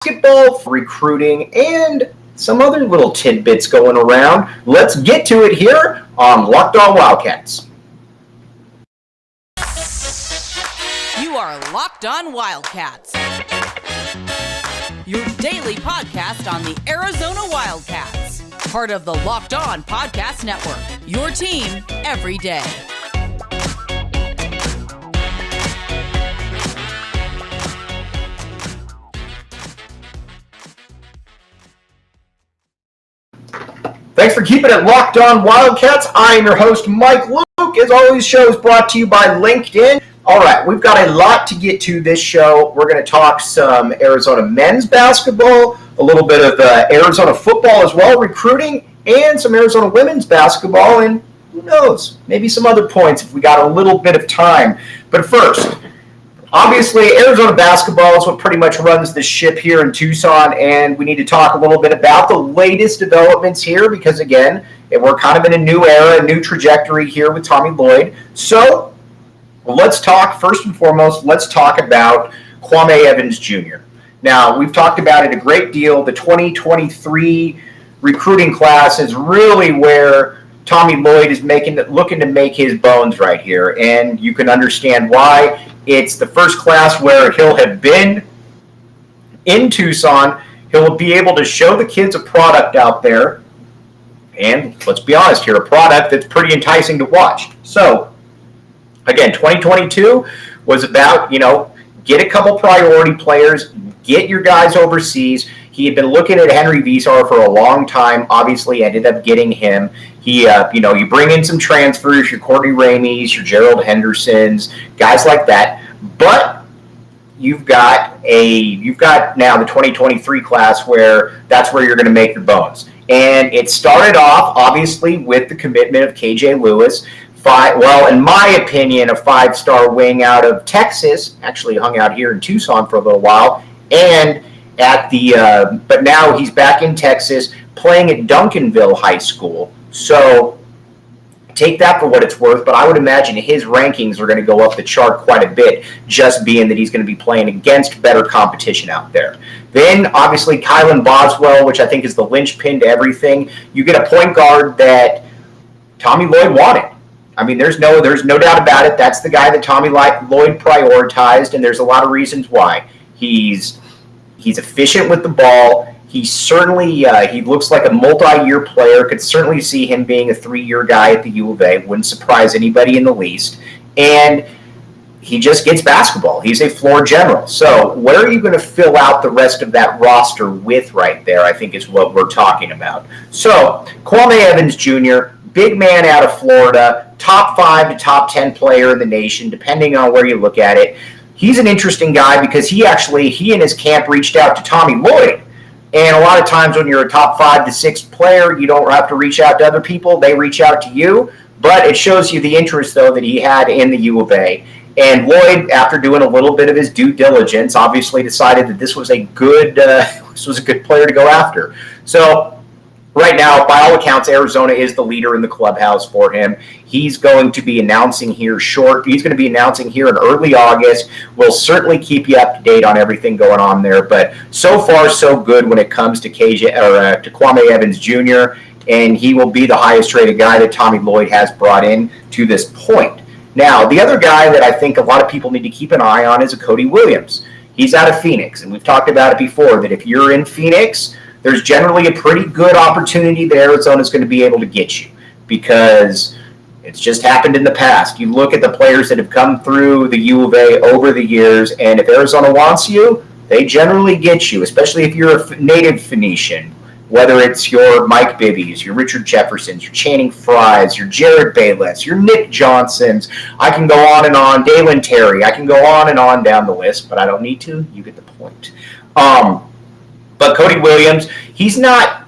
basketball, recruiting, and some other little tidbits going around. Let's get to it here on Locked On Wildcats. You are Locked On Wildcats, your daily podcast on the Arizona Wildcats, part of the Locked On Podcast Network, your team every day. Thanks for keeping it Locked On Wildcats. I am your host, Mike Luke. As always, show is brought to you by LinkedIn. All right, we've got a lot to get to this show. We're going to talk some Arizona men's basketball, a little bit of Arizona football as well, recruiting, and some Arizona women's basketball, and who knows, maybe some other points if we got a little bit of time. But first, obviously, Arizona basketball is what pretty much runs the ship here in Tucson, and we need to talk a little bit about the latest developments here because, again, we're kind of in a new era, a new trajectory here with Tommy Lloyd. So let's talk, first and foremost, let's talk about Kwame Evans Jr. Now, we've talked about it a great deal. The 2023 recruiting class is really where Tommy Lloyd is looking to make his bones right here, and you can understand why. It's the first class where he'll have been in Tucson. He'll be able to show the kids a product out there, and let's be honest here, a product that's pretty enticing to watch. So, again, 2022 was about, get a couple priority players, get your guys overseas. He had been looking at Henry Visar for a long time, obviously ended up getting him. He, you bring in some transfers, your Courtney Ramies, your Gerald Hendersons, guys like that. But you've got now the 2023 class where that's where you're going to make your bones. And it started off, obviously, with the commitment of KJ Lewis. In my opinion, a five-star wing out of Texas, actually hung out here in Tucson for a little while, and but now he's back in Texas playing at Duncanville High School. So take that for what it's worth, but I would imagine his rankings are going to go up the chart quite a bit, just being that he's going to be playing against better competition out there. Then, obviously, Kylan Boswell, which I think is the linchpin to everything. You get a point guard that Tommy Lloyd wanted. I mean, there's no doubt about it. That's the guy that Tommy Lloyd prioritized, and there's a lot of reasons why. He's efficient with the ball. He certainly he looks like a multi-year player. Could certainly see him being a 3-year guy at the U of A. Wouldn't surprise anybody in the least. And he just gets basketball. He's a floor general. So what are you going to fill out the rest of that roster with right there, I think is what we're talking about. So Kwame Evans Jr., big man out of Florida, top 5 to top 10 player in the nation, depending on where you look at it. He's an interesting guy because he and his camp reached out to Tommy Lloyd. And a lot of times when you're a top 5 to 6 player, you don't have to reach out to other people. They reach out to you. But it shows you the interest, though, that he had in the U of A. And Lloyd, after doing a little bit of his due diligence, obviously decided that this was a good player to go after. So right now, by all accounts, Arizona is the leader in the clubhouse for him. He's going to be announcing here in early August. We'll certainly keep you up to date on everything going on there. But so far, so good when it comes to Kwame Evans Jr., and he will be the highest rated guy that Tommy Lloyd has brought in to this point. Now, the other guy that I think a lot of people need to keep an eye on is Cody Williams. He's out of Phoenix, and we've talked about it before, that if you're in Phoenix, there's generally a pretty good opportunity that Arizona's going to be able to get you because it's just happened in the past. You look at the players that have come through the U of A over the years, and if Arizona wants you, they generally get you, especially if you're a native Phoenician, whether it's your Mike Bibby's, your Richard Jeffersons, your Channing Frys, your Jared Bayless, your Nick Johnsons. I can go on and on. Dalen Terry. I can go on and on down the list, but I don't need to. You get the point. But Cody Williams, he's not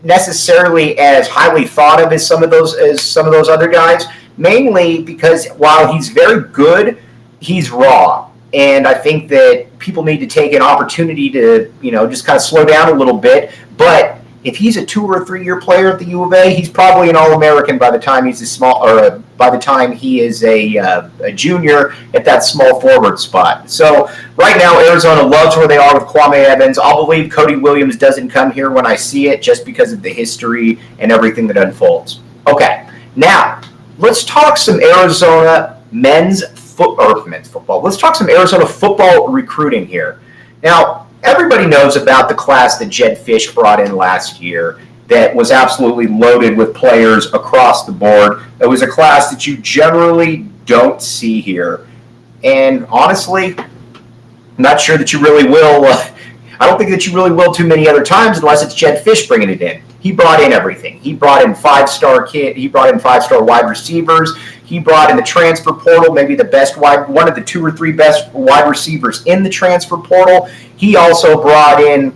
necessarily as highly thought of as some of those other guys, mainly because while he's very good, he's raw. And I think that people need to take an opportunity to, just kind of slow down a little bit. But if he's a 2 or 3 year player at the U of A, he's probably an All-American by the time he's by the time he is a junior at that small forward spot. So right now, Arizona loves where they are with Kwame Evans. I'll believe Cody Williams doesn't come here when I see it, just because of the history and everything that unfolds. Okay, now let's talk some Arizona men's football. Let's talk some Arizona football recruiting here. Now, everybody knows about the class that Jedd Fisch brought in last year that was absolutely loaded with players across the board. It was a class that you generally don't see here. And honestly, I'm not sure that you really will. I don't think that you really will too many other times unless it's Jedd Fisch bringing it in. He brought in everything. He brought in 5-star He brought in 5-star wide receivers. He brought in the transfer portal, maybe one of the 2 or 3 best wide receivers in the transfer portal. He also brought in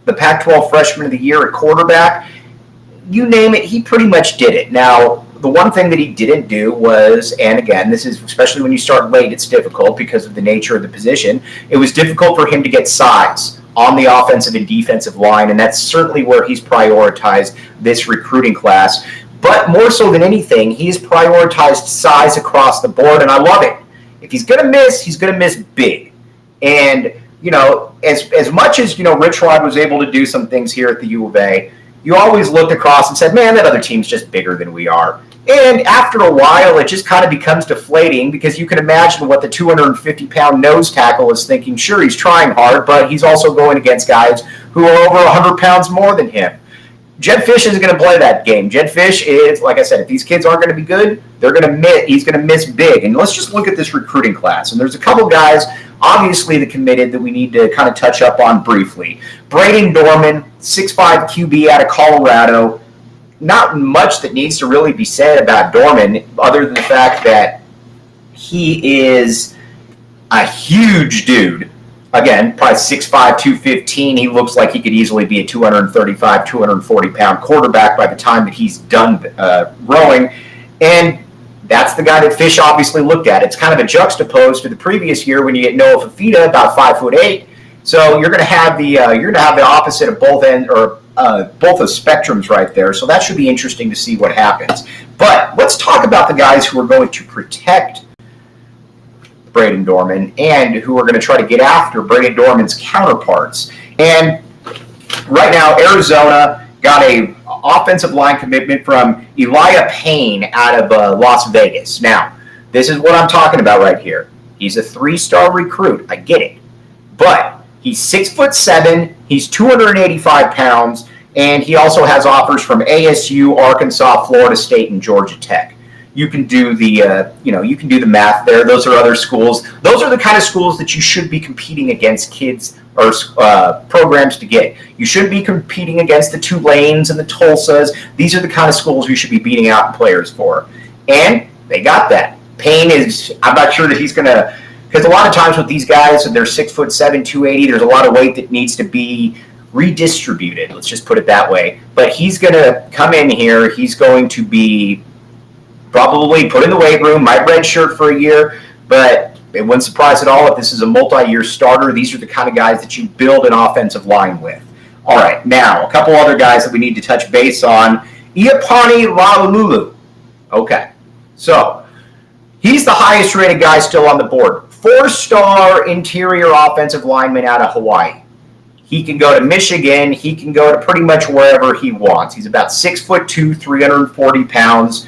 the Pac-12 Freshman of the Year at quarterback. You name it, he pretty much did it. Now, the one thing that he didn't do was, and again, this is especially when you start late, it's difficult because of the nature of the position. It was difficult for him to get size on the offensive and defensive line, and that's certainly where he's prioritized this recruiting class. But more so than anything, he's prioritized size across the board, and I love it. If he's going to miss, he's going to miss big. And, as much as, Rich Rod was able to do some things here at the U of A, you always looked across and said, man, that other team's just bigger than we are. And after a while, it just kind of becomes deflating because you can imagine what the 250-pound nose tackle is thinking. Sure, he's trying hard, but he's also going against guys who are over 100 pounds more than him. Jedd Fisch isn't going to play that game. Jedd Fisch is, like I said, if these kids aren't going to be good, he's going to miss big. And let's just look at this recruiting class. And there's a couple guys, obviously, that committed that we need to kind of touch up on briefly. Braden Dorman, 6'5" QB out of Colorado. Not much that needs to really be said about Dorman other than the fact that he is a huge dude. Again, probably 6'5", 215. He looks like he could easily be a 235, 240-pound quarterback by the time that he's done rowing. And that's the guy that Fisch obviously looked at. It's kind of a juxtapose to the previous year when you get Noah Fafita, about 5'8". So you're going to have the opposite of both both of spectrums right there. So that should be interesting to see what happens. But let's talk about the guys who are going to protect Braden Dorman and who are going to try to get after Braden Dorman's counterparts. And right now, Arizona got a offensive line commitment from Elijah Payne out of Las Vegas. Now, this is what I'm talking about right here. He's a 3-star recruit. I get it. But he's 6'7", he's 285 pounds, and he also has offers from ASU, Arkansas, Florida State, and Georgia Tech. You can do the math there. Those are other schools. Those are the kind of schools that you should be competing against kids or programs to get. You shouldn't be competing against the Tulanes and the Tulsas. These are the kind of schools you should be beating out players for. And they got that. Payne I'm not sure that he's going to, because a lot of times with these guys, they're 6'7", 280, there's a lot of weight that needs to be redistributed. Let's just put it that way. But he's going to come in here. He's going to be probably put in the weight room, might redshirt for a year, but it wouldn't surprise at all if this is a multi-year starter. These are the kind of guys that you build an offensive line with. All right, now, a couple other guys that we need to touch base on. Iapani Lalulu. Okay, so he's the highest-rated guy still on the board. 4-star interior offensive lineman out of Hawaii. He can go to Michigan. He can go to pretty much wherever he wants. He's about 6'2", 340 pounds.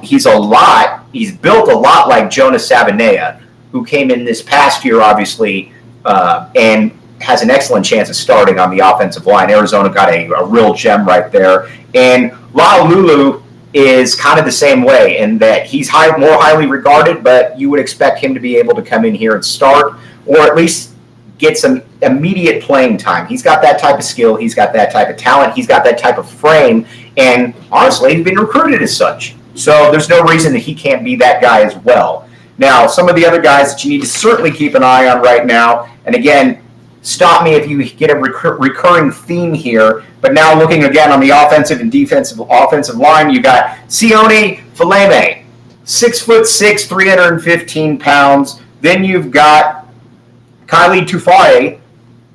He's built a lot like Jonas Savanea, who came in this past year, obviously, and has an excellent chance of starting on the offensive line. Arizona got a real gem right there. And Lalulu is kind of the same way in that he's more highly regarded, but you would expect him to be able to come in here and start, or at least get some immediate playing time. He's got that type of skill. He's got that type of talent. He's got that type of frame. And honestly, he's been recruited as such. So there's no reason that he can't be that guy as well. Now, some of the other guys that you need to certainly keep an eye on right now, and again, stop me if you get a recurring theme here, but now looking again on the offensive and defensive line, you got Sione Faleme, 6'6", 315 pounds. Then you've got Kylie Tufai,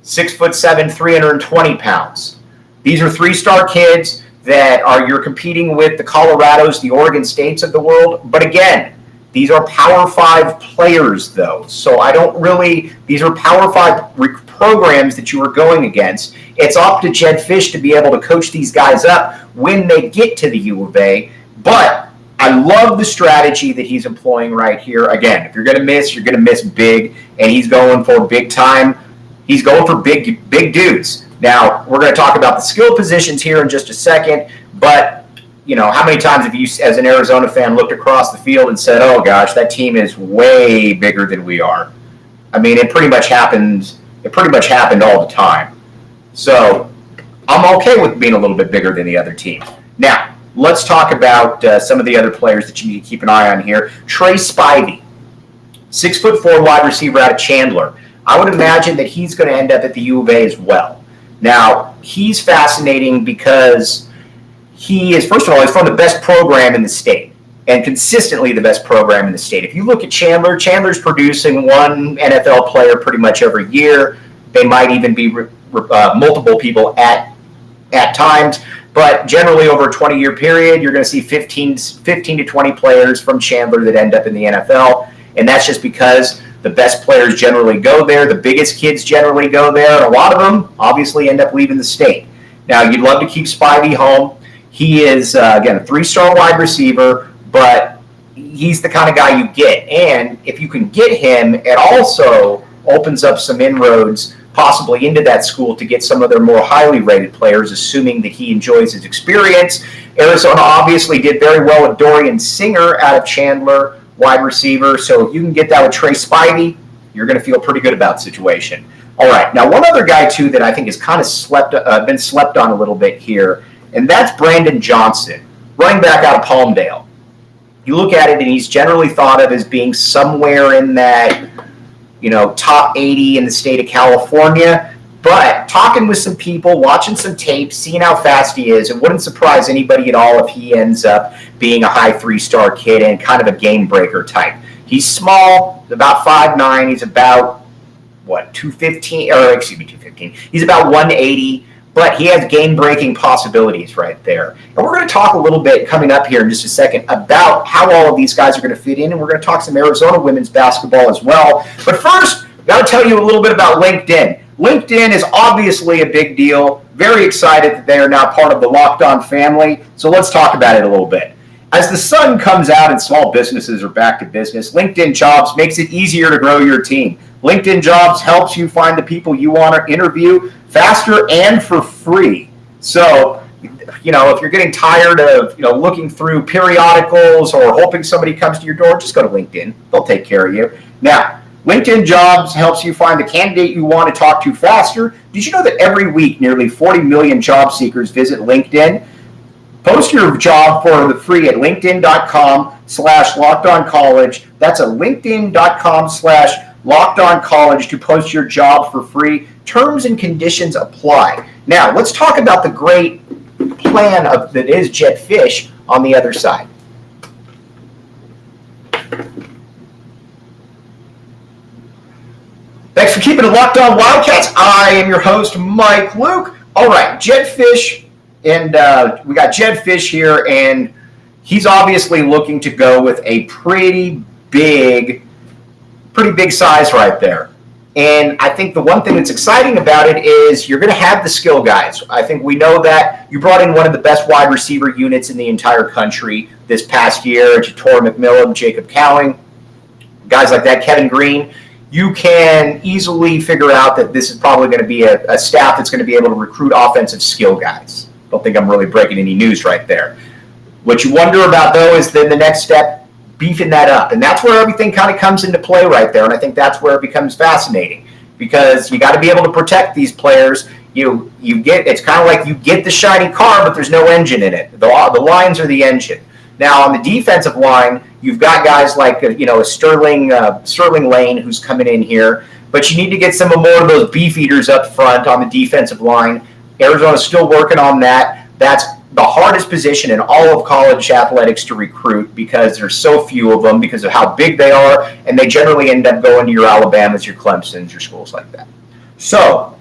6'7", 320 pounds. These are 3-star kids that you're competing with the Colorados, the Oregon States of the world. But again, these are Power 5 players, though. So these are Power 5 programs that you are going against. It's up to Jedd Fisch to be able to coach these guys up when they get to the U of A. But I love the strategy that he's employing right here. Again, if you're going to miss, you're going to miss big. And he's going for big time. He's going for big dudes. Now, we're going to talk about the skill positions here in just a second. But, how many times have you, as an Arizona fan, looked across the field and said, oh, gosh, that team is way bigger than we are? I mean, it pretty much happened all the time. So I'm okay with being a little bit bigger than the other team. Now, let's talk about some of the other players that you need to keep an eye on here. Trey Spivey, 6'4" wide receiver out of Chandler. I would imagine that he's going to end up at the U of A as well. Now, he's fascinating because he is, first of all, he's from the best program in the state, and consistently the best program in the state. If you look at Chandler's producing one NFL player pretty much every year. They might even be multiple people at times, but generally over a 20-year period, you're going to see 15 to 20 players from Chandler that end up in the NFL, and that's just because the best players generally go there, the biggest kids generally go there, and a lot of them obviously end up leaving the state. Now, you'd love to keep Spivey home. He is, again, a 3-star wide receiver, but he's the kind of guy you get. And if you can get him, it also opens up some inroads possibly into that school to get some of their more highly rated players, assuming that he enjoys his experience. Arizona obviously did very well with Dorian Singer out of Chandler, wide receiver. So if you can get that with Trey Spivey, you're going to feel pretty good about the situation. All right, now one other guy, too, that I think has kind of been slept on a little bit here, and that's Brandon Johnson, running back out of Palmdale. You look at it, and he's generally thought of as being somewhere in that, top 80 in the state of California. But talking with some people, watching some tapes, seeing how fast he is, it wouldn't surprise anybody at all if he ends up being a high 3-star kid and kind of a game breaker type. He's small, about 5'9". He's about, 215. He's about 180. But he has game-breaking possibilities right there. And we're going to talk a little bit coming up here in just a second about how all of these guys are going to fit in, and we're going to talk some Arizona women's basketball as well. But first, I've got to tell you a little bit about LinkedIn. LinkedIn is obviously a big deal. Very excited that they are now part of the Locked On family. So let's talk about it a little bit. As the sun comes out and small businesses are back to business, LinkedIn Jobs makes it easier to grow your team. LinkedIn Jobs helps you find the people you want to interview faster and for free. So, if you're getting tired of, looking through periodicals or hoping somebody comes to your door, just go to LinkedIn. They'll take care of you. Now, LinkedIn Jobs helps you find the candidate you want to talk to faster. Did you know that every week nearly 40 million job seekers visit LinkedIn? Post your job for the free at linkedin.com/lockedoncollege. That's at linkedin.com/lockedoncollege to post your job for free. Terms and conditions apply. Now, let's talk about the great plan that is Jedd Fisch on the other side. Thanks for keeping it locked on Wildcats. I am your host, Mike Luke. All right, Jedd Fisch, and we got Jedd Fisch here, and he's obviously looking to go with a pretty big size right there. And I think the one thing that's exciting about it is you're going to have the skill guys. I think we know that you brought in one of the best wide receiver units in the entire country this past year, Jator McMillan, Jacob Cowing, guys like that, Kevin Green. You can easily figure out that this is probably going to be a staff that's going to be able to recruit offensive skill guys. Don't think I'm really breaking any news right there. What you wonder about, though, is then the next step, beefing that up. And that's where everything kind of comes into play right there. And I think that's where it becomes fascinating because you got to be able to protect these players. It's kind of like you get the shiny car, but there's no engine in it. The lines are the engine. Now, on the defensive line, you've got guys like, a Sterling Lane who's coming in here, but you need to get some more of those beef eaters up front on the defensive line. Arizona's still working on that. That's the hardest position in all of college athletics to recruit because there's so few of them because of how big they are, and they generally end up going to your Alabamas, your Clemsons, your schools like that. So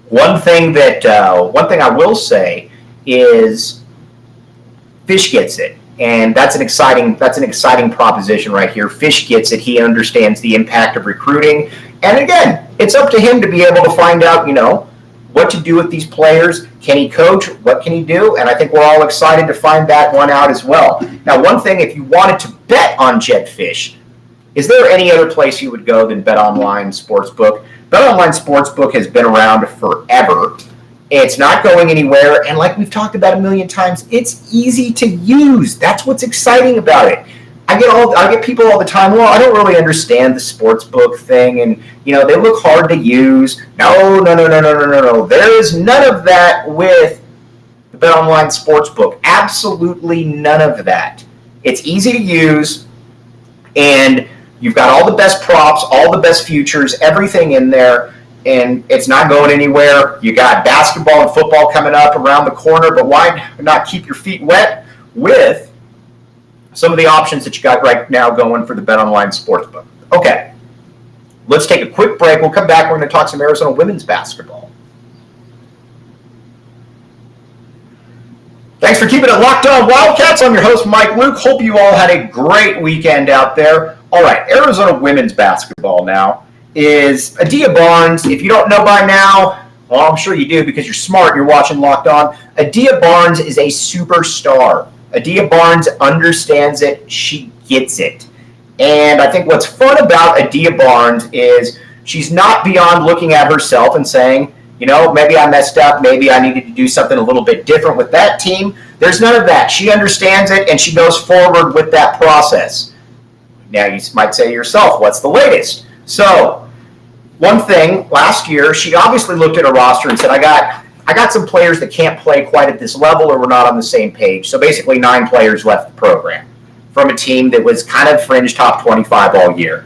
One thing I will say is Fisch gets it. And that's an exciting proposition right here. Fisch gets it. He understands the impact of recruiting. And again, it's up to him to be able to find out, what to do with these players. Can he coach? What can he do? And I think we're all excited to find that one out as well. Now, one thing, if you wanted to bet on Jeff Fisch, is there any other place you would go than BetOnline Sportsbook? BetOnline Sportsbook has been around forever. It's not going anywhere, and like we've talked about a million times, it's easy to use. That's what's exciting about it. I get people all the time, well, I don't really understand the sportsbook thing, and they look hard to use. No. There is none of that with the BetOnline Sportsbook. Absolutely none of that. It's easy to use, and you've got all the best props, all the best futures, everything in there. And it's not going anywhere. You got basketball and football coming up around the corner, but why not keep your feet wet with some of the options that you got right now going for the BetOnline Sportsbook? Okay, let's take a quick break. We'll come back. We're going to talk some Arizona women's basketball. Thanks for keeping it locked on Wildcats. I'm your host, Mike Luke. Hope you all had a great weekend out there. All right, Arizona women's basketball now is Adia Barnes. If you don't know by now, well, I'm sure you do because you're smart, you're watching Locked On. Adia Barnes is a superstar. Adia Barnes understands it. She gets it. And I think what's fun about Adia Barnes is she's not beyond looking at herself and saying, maybe I messed up. Maybe I needed to do something a little bit different with that team. There's none of that. She understands it, and she goes forward with that process. Now, you might say to yourself, what's the latest? So, one thing, last year, she obviously looked at her roster and said, I got some players that can't play quite at this level or we're not on the same page. So basically 9 players left the program from a team that was kind of fringe top 25 all year.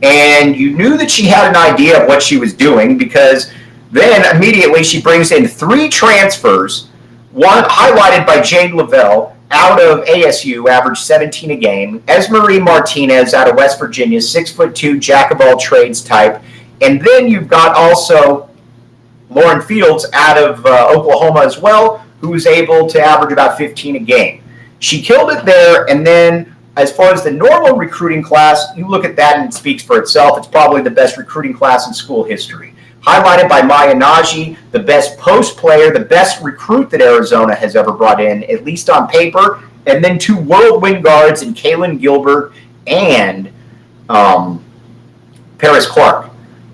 And you knew that she had an idea of what she was doing because then immediately she brings in 3 transfers, one highlighted by Jade Lavelle out of ASU, averaged 17 a game, Esmery Martinez out of West Virginia, 6'2", jack of all trades type. And then you've got also Lauren Fields out of Oklahoma as well, who's able to average about 15 a game. She killed it there, and then as far as the normal recruiting class, you look at that and it speaks for itself. It's probably the best recruiting class in school history. Highlighted by Maya Najee, the best post player, the best recruit that Arizona has ever brought in, at least on paper, and then 2 whirlwind guards in Kaylin Gilbert and Paris Clark.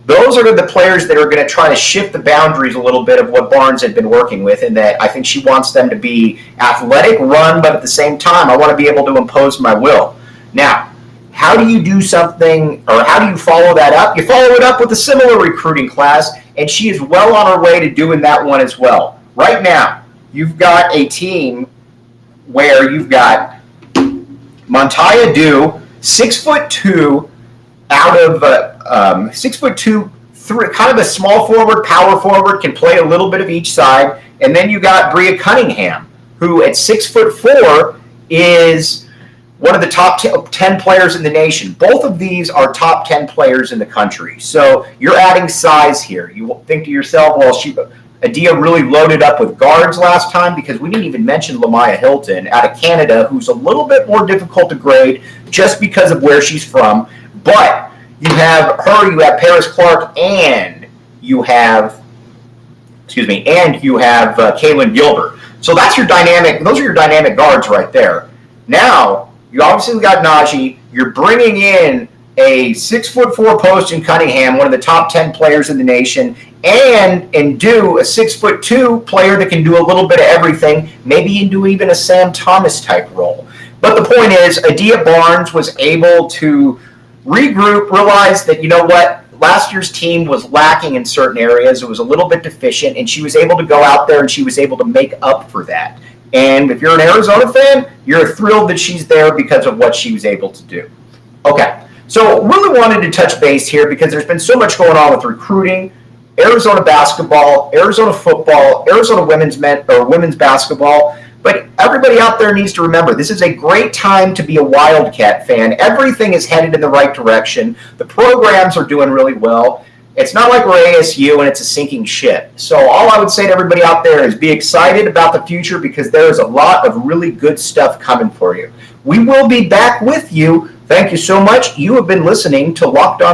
Those are the players that are going to try to shift the boundaries a little bit of what Barnes had been working with, in that I think she wants them to be athletic, run, but at the same time, I want to be able to impose my will. Now, how do you do something, or how do you follow that up? You follow it up with a similar recruiting class, and she is well on her way to doing that one as well. Right now, you've got a team where you've got Montaya Dew, 6'2", out of 6'2", kind of a small forward, power forward, can play a little bit of each side. And then you got Bria Cunningham, who at 6'4" is one of the top 10 players in the nation. Both of these are top 10 players in the country. So you're adding size here. You think to yourself, well, Adia really loaded up with guards last time, because we didn't even mention Lamaya Hilton out of Canada, who's a little bit more difficult to grade just because of where she's from. But you have her, you have Paris Clark, and you have Kaylin Gilbert. So that's your dynamic. Those are your dynamic guards right there. Now you obviously got Najee. You're bringing in a 6'4" post in Cunningham, one of the top 10 players in the nation, and do a 6'2" player that can do a little bit of everything, maybe into even a Sam Thomas type role. But the point is, Adia Barnes was able to regroup, realize that, last year's team was lacking in certain areas. It was a little bit deficient, and she was able to go out there and she was able to make up for that. And if you're an Arizona fan, you're thrilled that she's there because of what she was able to do. Okay, so really wanted to touch base here because there's been so much going on with recruiting, Arizona basketball, Arizona football, Arizona women's basketball. But everybody out there needs to remember, this is a great time to be a Wildcat fan. Everything is headed in the right direction. The programs are doing really well. It's not like we're ASU and it's a sinking ship. So all I would say to everybody out there is be excited about the future because there is a lot of really good stuff coming for you. We will be back with you. Thank you so much. You have been listening to Locked On